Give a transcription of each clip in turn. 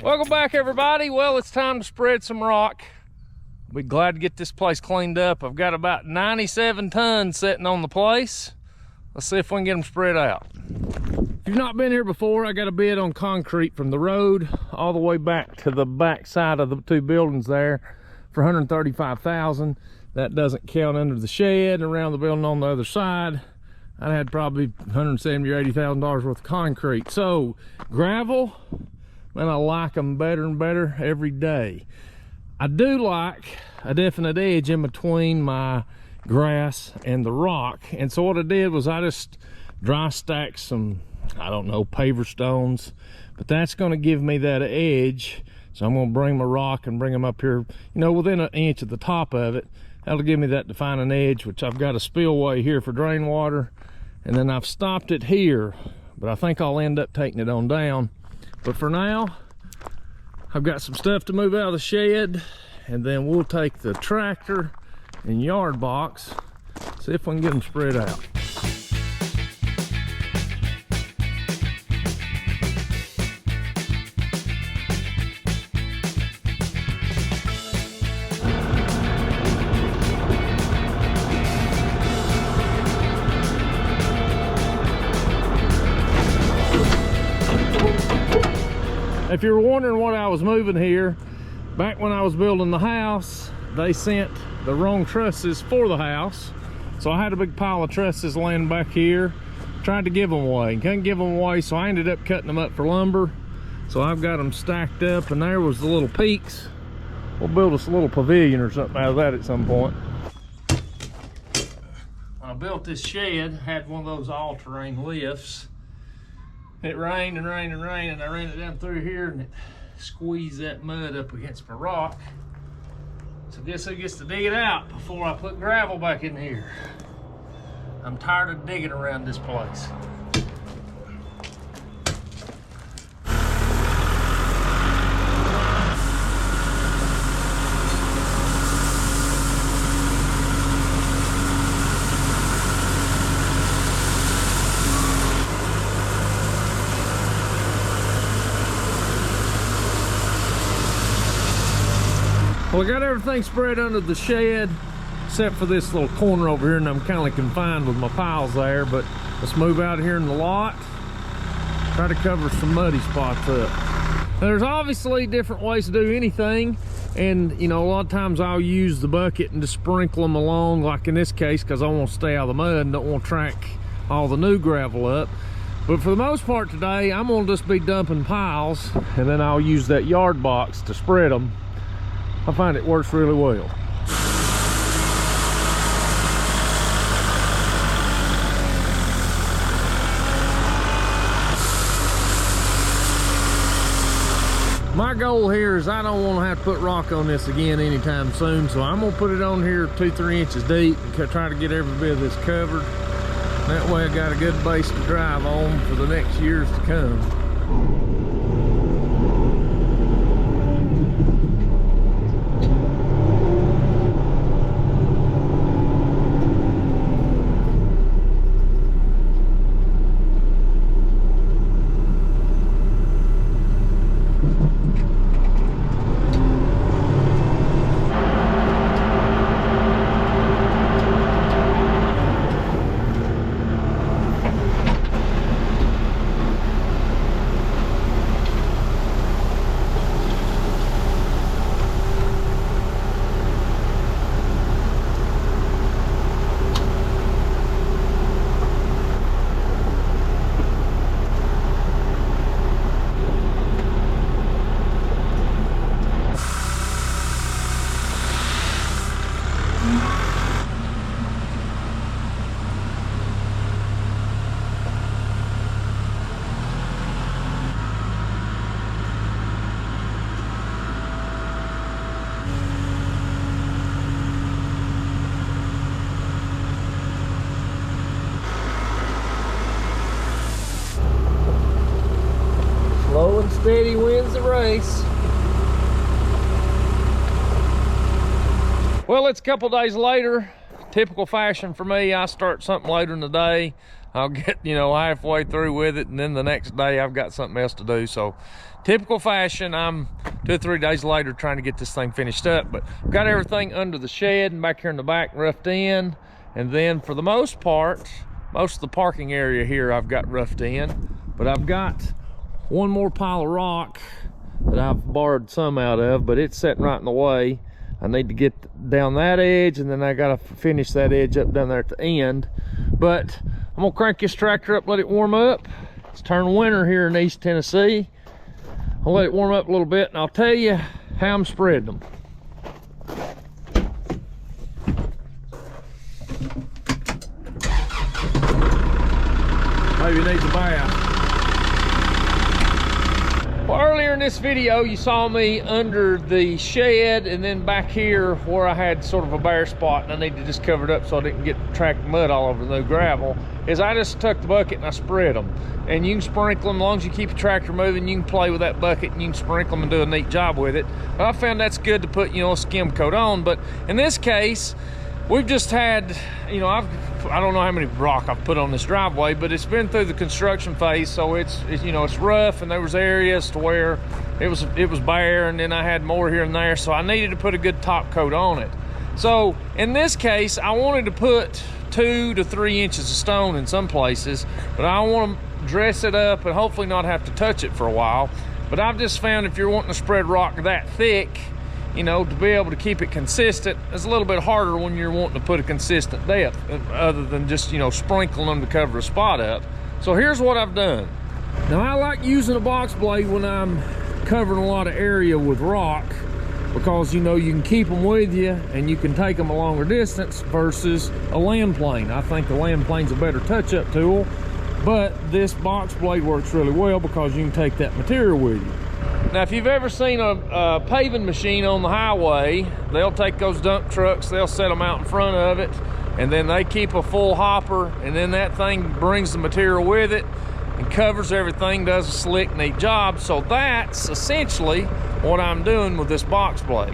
Welcome back, everybody. Well, it's time to spread some rock. Be glad to get this place cleaned up. I've got about 97 tons sitting on the place. Let's see if we can get them spread out. If you've not been here before, I got a bid on concrete from the road all the way back to the back side of the two buildings there for $135,000. That doesn't count under the shed around the building on the other side. I had probably $170,000 or $80,000 worth of concrete. So gravel, man, I like them better and better every day. I do like a definite edge in between my grass and the rock. And so what I did was I just dry stacked some, I don't know, paver stones, but that's going to give me that edge. So I'm going to bring my rock and bring them up here, you know, within an inch of the top of it. That'll give me that defining edge, which I've got a spillway here for drain water. And then I've stopped it here, but I think I'll end up taking it on down. But for now, I've got some stuff to move out of the shed, and then we'll take the tractor and yard box, see if we can get them spread out. If you're wondering what I was moving here, back when I was building the house, they sent the wrong trusses for the house. So I had a big pile of trusses laying back here. Tried to give them away, couldn't give them away, so I ended up cutting them up for lumber. So I've got them stacked up, and there was the little peaks. We'll build us a little pavilion or something out of that at some point. When I built this shed, I had one of those all-terrain lifts. It rained and rained and rained, and I ran it down through here, and it squeezed that mud up against my rock. So guess who gets to dig it out before I put gravel back in here? I'm tired of digging around this place. Well, I got everything spread under the shed, except for this little corner over here, and I'm kind of confined with my piles there, but let's move out here in the lot, try to cover some muddy spots up. Now, there's obviously different ways to do anything, and you know, a lot of times I'll use the bucket and just sprinkle them along, like in this case, because I want to stay out of the mud and don't want to track all the new gravel up. But for the most part today, I'm going to just be dumping piles, and then I'll use that yard box to spread them. I find it works really well. My goal here is I don't want to have to put rock on this again anytime soon, so I'm going to put it on here 2-3 inches deep and try to get every bit of this covered. That way I got a good base to drive on for the next years to come. Slow and steady wins the race. Well, it's a couple days later. Typical fashion for me, I start something later in the day. I'll get, you know, halfway through with it, and then the next day I've got something else to do. So typical fashion, I'm 2 or 3 days later trying to get this thing finished up. But I've got everything under the shed and back here in the back roughed in. And then for the most part, most of the parking area here I've got roughed in. But I've got one more pile of rock that I've borrowed some out of, but it's sitting right in the way. I need to get down that edge, and then I gotta finish that edge up down there at the end. But I'm gonna crank this tractor up, let it warm up. It's turned winter here in East Tennessee. I'll let it warm up a little bit, and I'll tell you how I'm spreading them. Maybe it needs a bath. Well, earlier in this video, you saw me under the shed, and then back here where I had sort of a bare spot, and I need to just cover it up so I didn't get tracked mud all over the new gravel, is I just took the bucket and I spread them. And you can sprinkle them, as long as you keep the tractor moving, you can play with that bucket and you can sprinkle them and do a neat job with it. But I found that's good to put, you know, a skim coat on. But in this case, we've just had, you know, I don't know how many rock I've put on this driveway, but it's been through the construction phase, so it's you know, it's rough, and there was areas to where it was bare, and then I had more here and there, so I needed to put a good top coat on it. So in this case, I wanted to put 2 to 3 inches of stone in some places, but I want to dress it up and hopefully not have to touch it for a while. But I've just found if you're wanting to spread rock that thick, you know, to be able to keep it consistent, it's a little bit harder when you're wanting to put a consistent depth other than just, you know, sprinkling them to cover a spot up. So here's what I've done. Now, I like using a box blade when I'm covering a lot of area with rock, because, you know, you can keep them with you and you can take them a longer distance versus a land plane. I think the land plane's a better touch-up tool, but this box blade works really well because you can take that material with you. Now, if you've ever seen a paving machine on the highway, they'll take those dump trucks, they'll set them out in front of it, and then they keep a full hopper, and then that thing brings the material with it and covers everything, does a slick, neat job. So that's essentially what I'm doing with this box blade.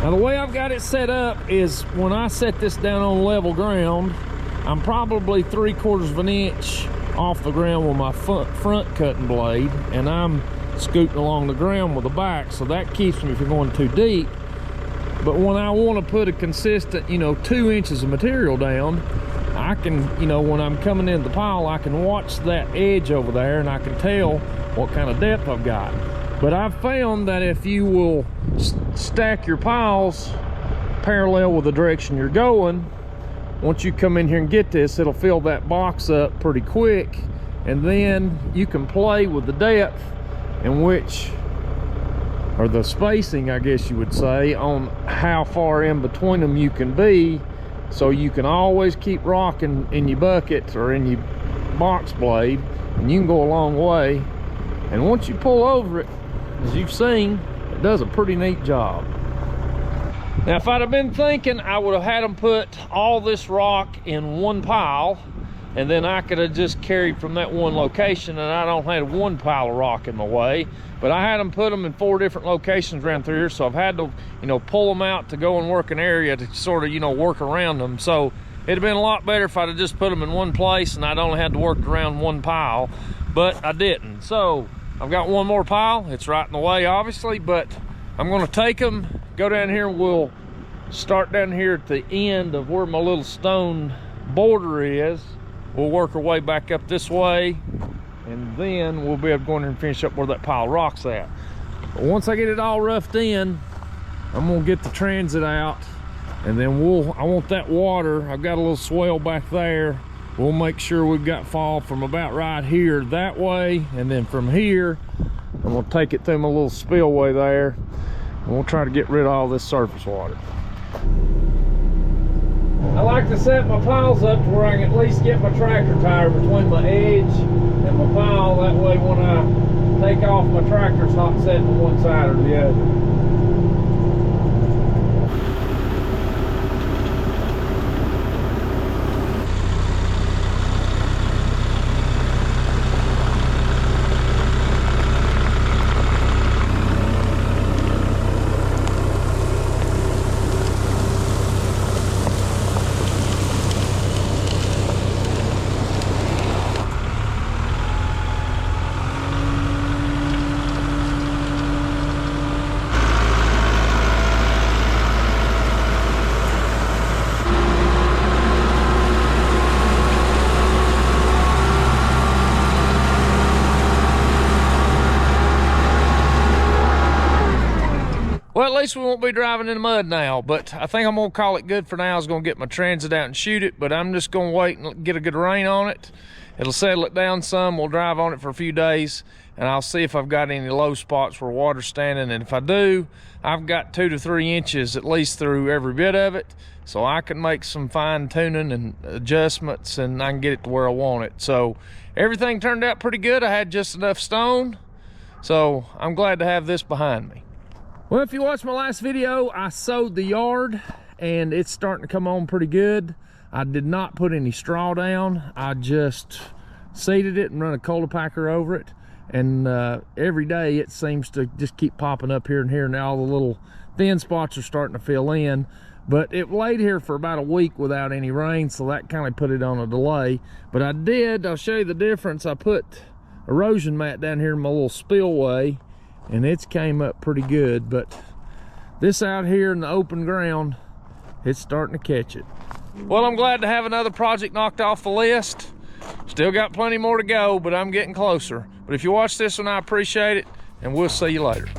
Now, the way I've got it set up is when I set this down on level ground, I'm probably 3/4 of an inch off the ground with my front cutting blade, and I'm scooting along the ground with the back, so that keeps me from going too deep. But when I want to put a consistent, you know, 2 inches of material down, I can, you know, when I'm coming in the pile, I can watch that edge over there and I can tell what kind of depth I've got. But I've found that if you will stack your piles parallel with the direction you're going, once you come in here and get this, it'll fill that box up pretty quick, and then you can play with the depth in which, or the spacing, I guess you would say, on how far in between them you can be, so you can always keep rocking in your bucket or in your box blade, and you can go a long way. And once you pull over it, as you've seen, it does a pretty neat job. Now, if I'd have been thinking, I would have had them put all this rock in one pile, and then I could have just carried from that one location, and I don't have one pile of rock in my way. But I had them put them in 4 different locations around through here, so I've had to, you know, pull them out to go and work an area to sort of, you know, work around them. So it'd have been a lot better if I'd have just put them in one place and I'd only had to work around one pile, but I didn't. So I've got one more pile. It's right in the way, obviously, but I'm gonna take them, go down here, and we'll start down here at the end of where my little stone border is. We'll work our way back up this way, and then we'll be able to go in here and finish up where that pile of rock's at. But once I get it all roughed in, I'm gonna get the transit out, and then I want that water, I've got a little swell back there. We'll make sure we've got fall from about right here that way, and then from here, I'm gonna take it through my little spillway there, and we'll try to get rid of all this surface water. I like to set my piles up to where I can at least get my tractor tire between my edge and my pile. That way when I take off, my tractor's not setting on one side or the other. Well, at least we won't be driving in the mud now, but I think I'm gonna call it good for now. I was gonna get my Transit out and shoot it, but I'm just gonna wait and get a good rain on it. It'll settle it down some. We'll drive on it for a few days, and I'll see if I've got any low spots where water's standing. And if I do, I've got 2 to 3 inches at least through every bit of it, so I can make some fine tuning and adjustments, and I can get it to where I want it. So everything turned out pretty good. I had just enough stone, so I'm glad to have this behind me. Well, if you watched my last video, I sowed the yard and it's starting to come on pretty good. I did not put any straw down. I just seeded it and run a colepacker over it. And every day it seems to just keep popping up here and here. Now all the little thin spots are starting to fill in. But it laid here for about a week without any rain, so that kind of put it on a delay. But I'll show you the difference. I put erosion mat down here in my little spillway, and it's came up pretty good. But this out here in the open ground, it's starting to catch it. Well, I'm glad to have another project knocked off the list. Still got plenty more to go, but I'm getting closer. But if you watch this one, I appreciate it, and we'll see you later.